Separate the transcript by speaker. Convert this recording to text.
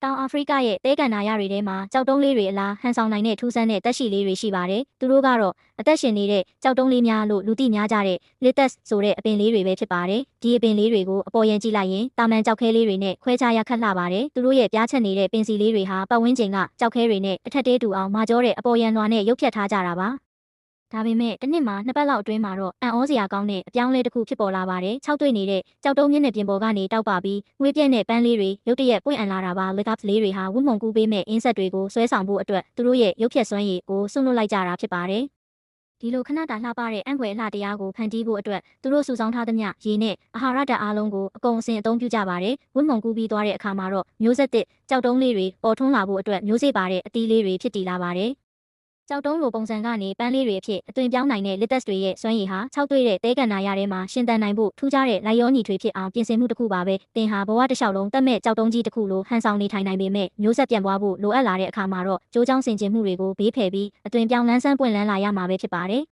Speaker 1: တောင်အာဖရိကရဲ့တဲကန်နာရတွေထဲမှာကြောက်တုံးလေးတွေအလားဟန်ဆောင်နိုင်တဲ့ထူးဆန်းတဲ့တက်ရှိလေးတွေရှိပါတယ်။သူတို့ကတော့အသက်ရှင်နေတဲ့ကြောက်တုံးလေးများလို့လူသိများကြတဲ့ Lettuce ဆိုတဲ့အပင်လေးတွေပဲဖြစ်ပါတယ်။ဒီအပင်လေးတွေကိုအပေါ်ယံကြည့်လိုက်ရင်တာမန်ကြောက်ခဲလေးတွေနဲ့ခွဲခြားရခက်လှပါတယ်။သူတို့ရဲ့ပြားချက်နေတဲ့ပင်စီလေးတွေဟာပတ်ဝန်းကျင်ကကြောက်ခဲတွေနဲ့အထက်တဲတူအောင်မာကျောတဲ့အပေါ်ယံလွှာနဲ့ရုပ်ဖြတ်ထားကြတာပါ။ဒါပေမဲ့တစ်နှစ်မှာနှစ်ပတ်လောက်အတွင်းမှာတော့အံ့ဩစရာကောင်းတဲ့အပြောင်းလဲတစ်ခုဖြစ်ပေါ်လာပါတယ်။၆တွေ့နေတဲ့ကြောက်တုံးမျက်နှာပြင်ပေါ်ကနေတောက်ပါပြီးငွေပြက်တဲ့ပန်းလေးတွေရုတ်တရက်ပွင့်အံလာတာပါ။ Lettuce လေးတွေဟာဝတ်မုံကူးပေးမဲ့အင်းဆက်တွေကိုဆွဲဆောင်ဖို့အတွက်သူတို့ရဲ့ရုပ်ဖြတ်စွမ်းရည်ကိုစွန့်လွတ်လိုက်ကြတာဖြစ်ပါတယ်။ဒီလိုခဏတာလှပတဲ့အံ့ဖွယ်အလှတရားကိုဖန်တီးဖို့အတွက်သူတို့စုဆောင်းထားသမျှရေနဲ့အာဟာရဓာတ်အားလုံးကိုအကုန်အစင်အသုံးပြုကြပါတယ်။ဝတ်မုံကူးပြီးသွားတဲ့အခါမှာတော့မျိုးဆက်သစ်ကြောက်တုံးလေးတွေပေါ်ထွန်းလာဖို့အတွက်မျိုးစေ့ပါတဲ့အသီးလေးတွေဖြစ်တည်လာပါတယ်။ကြောက်တုံးလိုပုံစံကနေပန်းလေးတွေအဖြစ်အသွင်ပြောင်းနိုင်တဲ့ Lettuce တွေရဲ့စွမ်းရည်ဟာ၆တွေ့တဲ့တဲကန်နာရထဲမှာရှင်သန်နိုင်ဖို့ထူးခြားတဲ့လိုက်ရောညီထွေဖြစ်အောင်ပြင်ဆင်မှုတစ်ခုပါပဲ။သင်ဟာဘဝတစ်လျှောက်လုံးတက်မဲ့ကြောက်တုံးကြီးတစ်ခုလိုဟန်ဆောင်နေထိုင်နိုင်ပေမဲ့မျိုးဆက်ပြန်ပွားဖို့လိုအပ်လာတဲ့အခါမှာတော့ကြိုးကြောင်းဆင်ခြင်မှုတွေကိုဘေးဖယ်ပြီးအသွင်ပြောင်းလန်းဆန်းပွင့်လန်းလာရမှာပဲဖြစ်ပါတယ်။